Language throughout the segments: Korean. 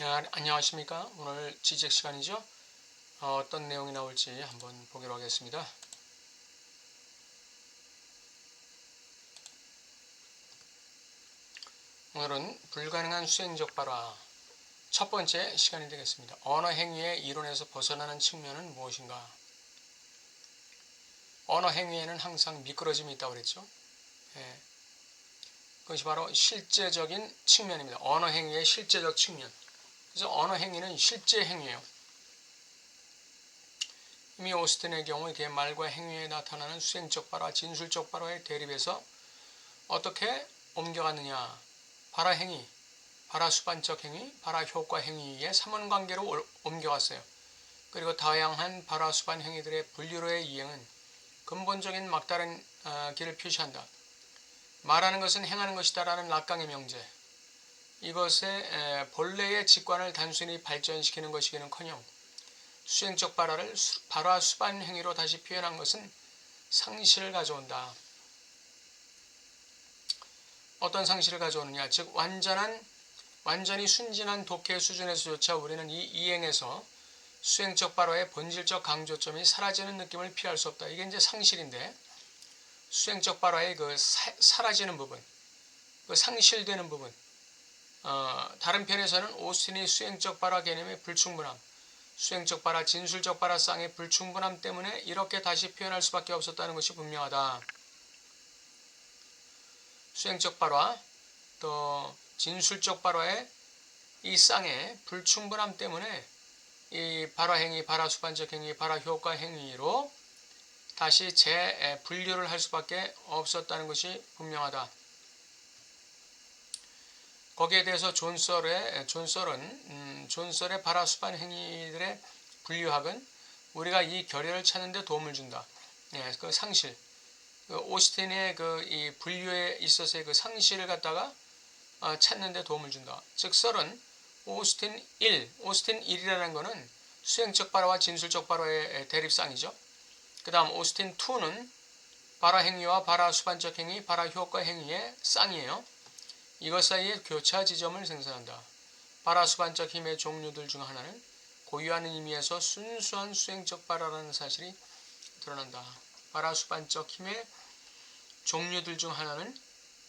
안녕하십니까. 오늘 지적 시간이죠. 어떤 내용이 나올지 한번 보기로 하겠습니다. 오늘은 불가능한 수행적 발화 첫 번째 시간이 되겠습니다. 언어 행위의 이론에서 벗어나는 측면은 무엇인가? 언어 행위에는 항상 미끄러짐이 있다고 그랬죠. 그것이 바로 실제적인 측면입니다. 언어 행위의 실제적 측면. 그래서 언어 행위는 실제 행위예요. 이미 오스틴의 경우 이렇게 말과 행위에 나타나는 수행적 발화, 진술적 발화의 대립에서 어떻게 옮겨갔느냐. 발화 행위, 발화 수반적 행위, 발화 효과 행위의 삼원관계로 옮겨갔어요. 그리고 다양한 발화 수반 행위들의 분류로의 이행은 근본적인 막다른 길을 표시한다. 말하는 것은 행하는 것이다라는 락강의 명제. 이것의 본래의 직관을 단순히 발전시키는 것이기는커녕 수행적 발화를 발화 수반 행위로 다시 표현한 것은 상실을 가져온다. 어떤 상실을 가져오느냐? 즉 완전히 순진한 독해 수준에서조차 우리는 이 이행에서 수행적 발화의 본질적 강조점이 사라지는 느낌을 피할 수 없다. 이게 이제 상실인데, 수행적 발화의 그 사라지는 부분, 그 상실되는 부분. 다른 편에서는 오스틴이 수행적 발화 개념의 불충분함, 수행적 발화, 진술적 발화상의 불충분함 때문에 이렇게 다시 표현할 수밖에 없었다는 것이 분명하다. 수행적 발화, 또 진술적 발화의 이 쌍의 불충분함 때문에 이 발화 행위, 발화 수반적 행위, 발화 효과 행위로 다시 재분류를 할 수밖에 없었다는 것이 분명하다. 거기에 대해서 존 썰의 발화 수반 행위들의 분류학은 우리가 이 결의를 찾는 데 도움을 준다. 그 상실, 오스틴의 이 분류에 있어서의 그 상실을 갖다가 찾는 데 도움을 준다. 즉 썰은 오스틴 1이라는 것은 수행적 발화와 진술적 발화의 대립상이죠. 그 다음 오스틴 2는 발화 행위와 발화 수반적 행위, 발화 효과 행위의 쌍이에요. 이것 사이에 교차 지점을 생산한다. 발화 수반적 힘의 종류들 중 하나는 고유하는 의미에서 순수한 수행적 발화라는 사실이 드러난다. 발화 수반적 힘의 종류들 중 하나는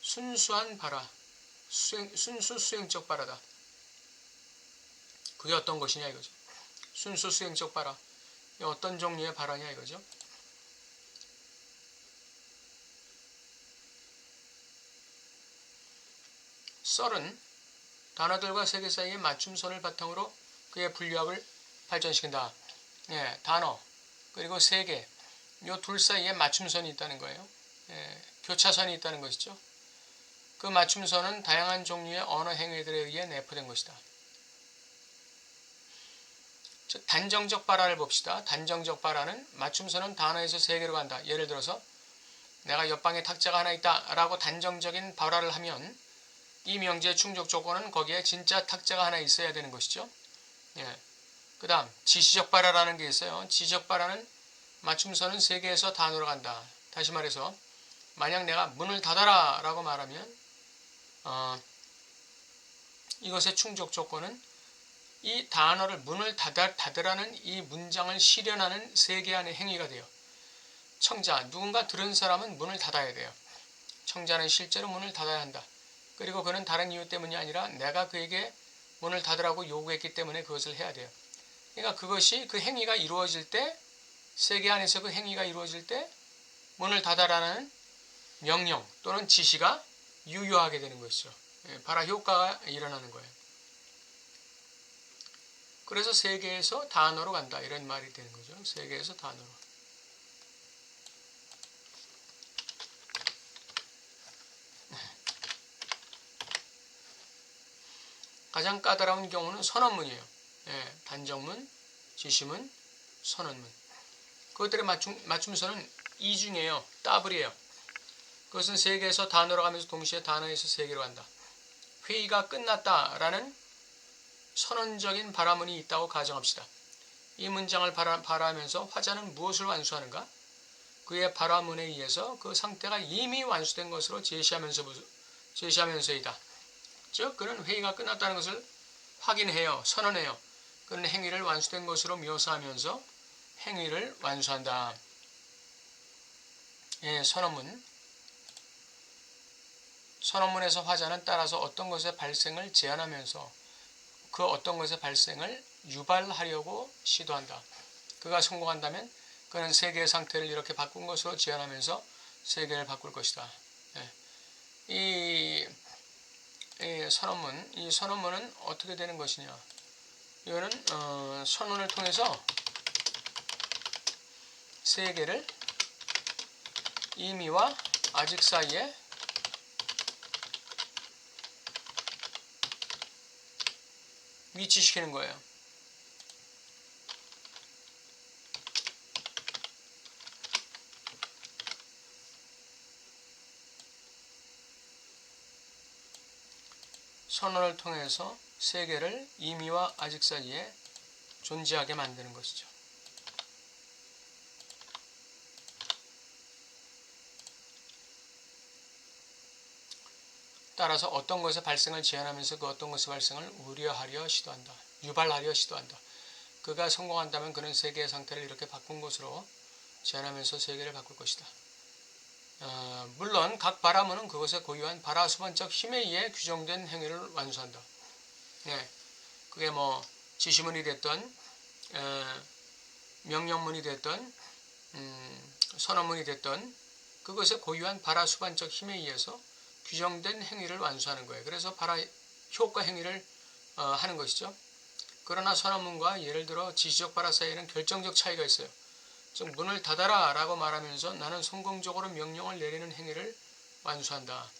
순수한 발화, 순수 수행적 발화다. 그게 어떤 것이냐 이거죠. 순수 수행적 발화. 어떤 종류의 발화냐 이거죠. 썰은 단어들과 세계 사이의 맞춤선을 바탕으로 그의 분류학을 발전시킨다. 단어 그리고 세계, 이 둘 사이에 맞춤선이 있다는 거예요. 교차선이 있다는 것이죠. 그 맞춤선은 다양한 종류의 언어 행위들에 의해 내포된 것이다. 즉 단정적 발화를 봅시다. 단정적 발화는 맞춤선은 단어에서 세계로 간다. 예를 들어서 내가 옆방에 탁자가 하나 있다 라고 단정적인 발화를 하면 이 명제의 충족 조건은 거기에 진짜 탁자가 하나 있어야 되는 것이죠. 그 다음 지시적 발화라는 게 있어요. 지시적 발화는 맞춤선은 세계에서 단어로 간다. 다시 말해서 만약 내가 문을 닫아라 라고 말하면 이것의 충족 조건은 이 단어를 문을 닫으라는 이 문장을 실현하는 세계 안의 행위가 돼요. 청자, 누군가 들은 사람은 문을 닫아야 돼요. 청자는 실제로 문을 닫아야 한다. 그리고 그는 다른 이유 때문이 아니라 내가 그에게 문을 닫으라고 요구했기 때문에 그것을 해야 돼요. 그러니까 그것이 그 행위가 이루어질 때, 세계 안에서 그 행위가 이루어질 때 문을 닫아라는 명령 또는 지시가 유효하게 되는 것이죠. 발화 효과가 일어나는 거예요. 그래서 세계에서 단어로 간다 이런 말이 되는 거죠. 세계에서 단어로. 가장 까다로운 경우는 선언문이에요. 단정문, 지시문, 선언문. 그것들의 맞춤선은 이중이에요. 더블이에요. 그것은 세계에서 단어로 가면서 동시에 단어에서 세계로 간다. 회의가 끝났다라는 선언적인 발화문이 있다고 가정합시다. 이 문장을 발화하면서 화자는 무엇을 완수하는가? 그의 발화문에 의해서 그 상태가 이미 완수된 것으로 제시하면서이다. 즉 그는 회의가 끝났다는 것을 확인해요. 선언해요. 그런 행위를 완수된 것으로 묘사하면서 행위를 완수한다. 예, 선언문. 선언문에서 화자는 따라서 어떤 것의 발생을 제한하면서 그 어떤 것의 발생을 유발하려고 시도한다. 그가 성공한다면 그는 세계의 상태를 이렇게 바꾼 것으로 제안하면서 세계를 바꿀 것이다. 이 선언문은 어떻게 되는 것이냐? 이거는 선언을 통해서 세계를 이미와 아직 사이에 위치시키는 거예요. 선언을 통해서 세계를 이미와 아직 사이에 존재하게 만드는 것이죠. 따라서 어떤 것의 발생을 제한하면서 그 어떤 것의 발생을 우려하려 시도한다. 유발하려 시도한다. 그가 성공한다면 그는 세계의 상태를 이렇게 바꾼 것으로 제한하면서 세계를 바꿀 것이다. 물론 각 바라문은 그것에 고유한 바라수반적 힘에 의해 규정된 행위를 완수한다. 네, 그게 뭐 지시문이 됐던 명령문이 됐던 선언문이 됐던 그것에 고유한 바라수반적 힘에 의해서 규정된 행위를 완수하는 거예요. 그래서 바라 효과 행위를 하는 것이죠. 그러나 선언문과 예를 들어 지시적 바라 사이에는 결정적 차이가 있어요. 즉 문을 닫아라 라고 말하면서 나는 성공적으로 명령을 내리는 행위를 완수한다.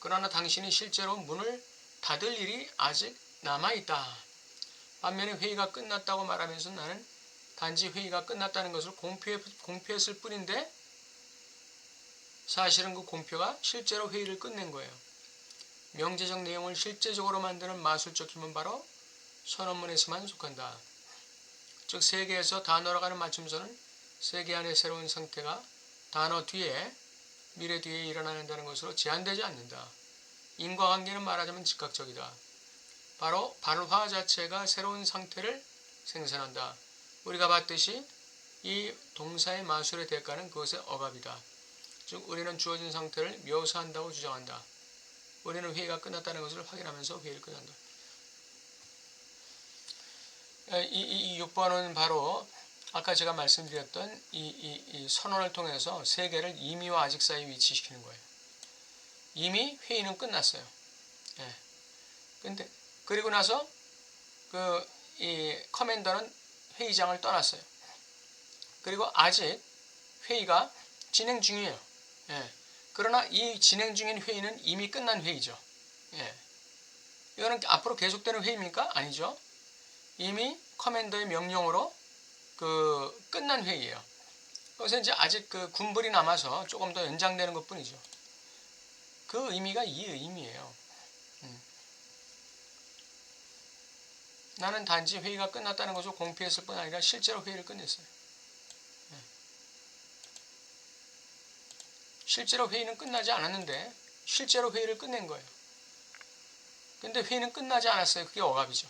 그러나 당신이 실제로 문을 닫을 일이 아직 남아있다. 반면에 회의가 끝났다고 말하면서 나는 단지 회의가 끝났다는 것을 공표했을 뿐인데 사실은 그 공표가 실제로 회의를 끝낸 거예요. 명제적 내용을 실제적으로 만드는 마술적 힘은 바로 선언문에서만 속한다. 즉 세계에서 단어로 가는 맞춤선은 세계 안의 새로운 상태가 단어 뒤에 미래 뒤에 일어나는다는 것으로 제한되지 않는다. 인과관계는 말하자면 즉각적이다. 바로 발화 자체가 새로운 상태를 생산한다. 우리가 봤듯이 이 동사의 마술의 대가는 그것의 억압이다. 즉 우리는 주어진 상태를 묘사한다고 주장한다. 우리는 회의가 끝났다는 것을 확인하면서 회의를 끝낸다. 이 6번은 바로 아까 제가 말씀드렸던 이 선언을 통해서 세계를 이미와 아직 사이에 위치시키는 거예요. 이미 회의는 끝났어요. 예. 근데 그리고 나서 이 커맨더는 회의장을 떠났어요. 그리고 아직 회의가 진행 중이에요. 예. 그러나 이 진행 중인 회의는 이미 끝난 회의죠. 예. 이거는 앞으로 계속되는 회의입니까? 아니죠. 이미 커맨더의 명령으로 끝난 회의예요. 그래서 이제 아직 군불이 남아서 조금 더 연장되는 것 뿐이죠. 그 의미가 이 의미예요. 나는 단지 회의가 끝났다는 것을 공표했을 뿐 아니라 실제로 회의를 끝냈어요. 실제로 회의는 끝나지 않았는데 실제로 회의를 끝낸 거예요. 근데 회의는 끝나지 않았어요. 그게 억압이죠.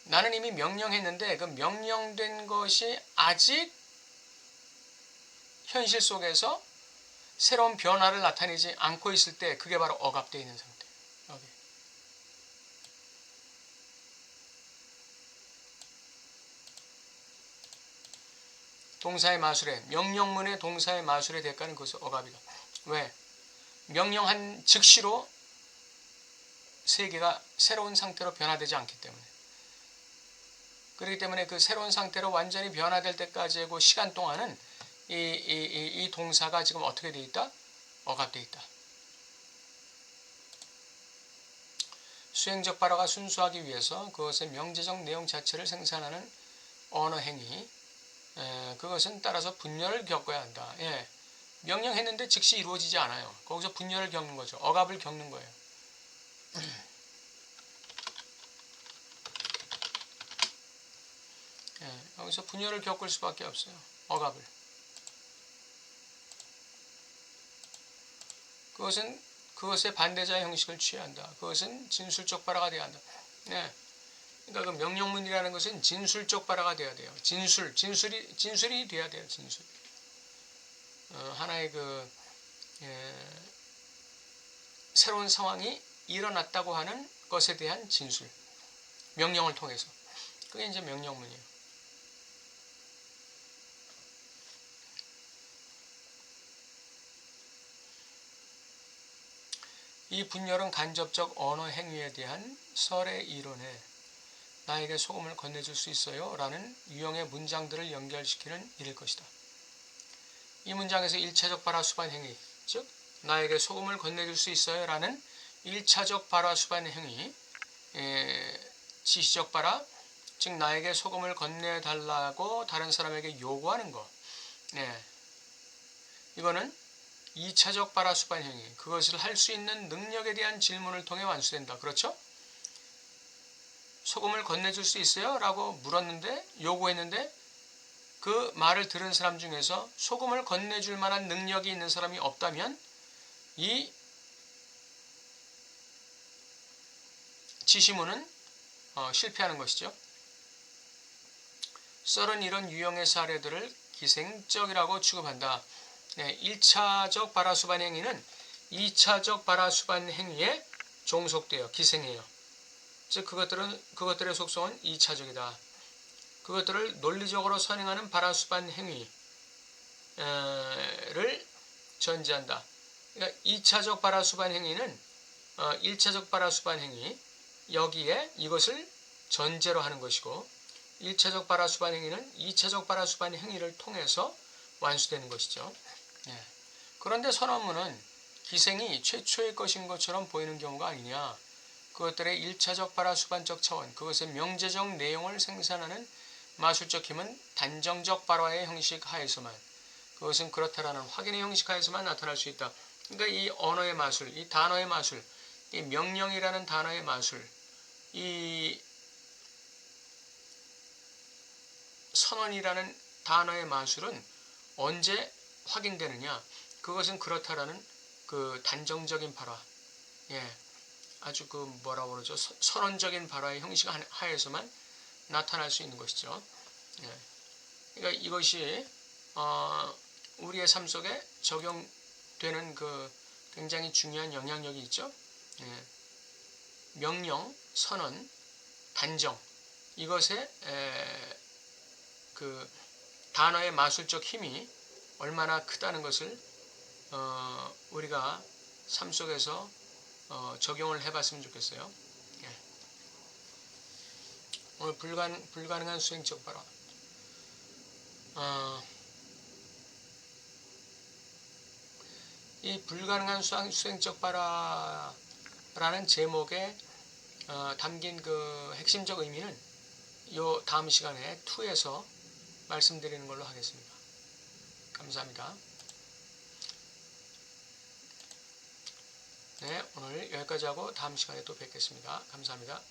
나는 이미 명령했는데 그 명령된 것이 아직 현실 속에서 새로운 변화를 나타내지 않고 있을 때 그게 바로 억압되어 있는 상태. 여기. 동사의 마술에 명령문의 동사의 마술의 대가는 그것은 억압이다. 왜? 명령한 즉시로 세계가 새로운 상태로 변화되지 않기 때문에. 그렇기 때문에 그 새로운 상태로 완전히 변화될 때까지의 그 시간 동안은 이 동사가 지금 어떻게 되어 있다? 억압되어 있다. 수행적 발화가 순수하기 위해서 그것의 명제적 내용 자체를 생산하는 언어 행위, 그것은 따라서 분열을 겪어야 한다. 예. 명령했는데 즉시 이루어지지 않아요. 거기서 분열을 겪는 거죠. 억압을 겪는 거예요. 예. 여기서 분열을 겪을 수밖에 없어요. 억압을. 그것은 그것의 반대자의 형식을 취해야 한다. 그것은 진술적 발화가 돼야 한다. 네. 그러니까 그 명령문이라는 것은 진술적 발화가 돼야 돼요. 진술이 돼야 돼요. 진술. 하나의 새로운 상황이 일어났다고 하는 것에 대한 진술. 명령을 통해서. 그게 이제 명령문이에요. 이 분열은 간접적 언어 행위에 대한 설의 이론에 나에게 소금을 건네줄 수 있어요? 라는 유형의 문장들을 연결시키는 일일 것이다. 이 문장에서 1차적 발화 수반 행위, 즉 나에게 소금을 건네줄 수 있어요? 라는 1차적 발화 수반 행위, 지시적 발화, 즉 나에게 소금을 건네달라고 다른 사람에게 요구하는 것. 이거는 2차적 발화 수반 행위, 그것을 할 수 있는 능력에 대한 질문을 통해 완수된다. 그렇죠? 소금을 건네줄 수 있어요? 라고 물었는데, 요구했는데 그 말을 들은 사람 중에서 소금을 건네줄 만한 능력이 있는 사람이 없다면 이 지시문은 실패하는 것이죠. 썰은 이런 유형의 사례들을 기생적이라고 취급한다. 1차적 발화 수반 행위는 2차적 발화 수반 행위에 종속되어 기생해요. 즉 그것들의 속성은 2차적이다. 그것들을 논리적으로 선행하는 발화 수반 행위를 전제한다. 그러니까 2차적 발화 수반 행위는 1차적 발화 수반 행위, 여기에 이것을 전제로 하는 것이고, 1차적 발화 수반 행위는 2차적 발화 수반 행위를 통해서 완수되는 것이죠. 그런데 선언문은 기생이 최초의 것인 것처럼 보이는 경우가 아니냐. 그것들의 1차적 발화 수반적 차원, 그것의 명제적 내용을 생산하는 마술적 힘은 단정적 발화의 형식 하에서만, 그것은 그렇다라는 확인의 형식 하에서만 나타날 수 있다. 그러니까 이 언어의 마술, 이 단어의 마술, 이 명령이라는 단어의 마술, 이 선언이라는 단어의 마술은 언제 확인되느냐? 그것은 그렇다라는 그 단정적인 발화, 아주 뭐라고 그러죠? 선언적인 발화의 형식 하에서만 나타날 수 있는 것이죠. 그러니까 이것이 우리의 삶 속에 적용되는 굉장히 중요한 영향력이 있죠. 명령, 선언, 단정, 이것의 단어의 마술적 힘이 얼마나 크다는 것을 우리가 삶 속에서 적용을 해봤으면 좋겠어요. 오늘 불가능한 수행적 발화. 이 불가능한 수행적 발화라는 제목에 담긴 그 핵심적 의미는 요 다음 시간에 2에서 말씀드리는 걸로 하겠습니다. 감사합니다. 오늘 여기까지 하고 다음 시간에 또 뵙겠습니다. 감사합니다.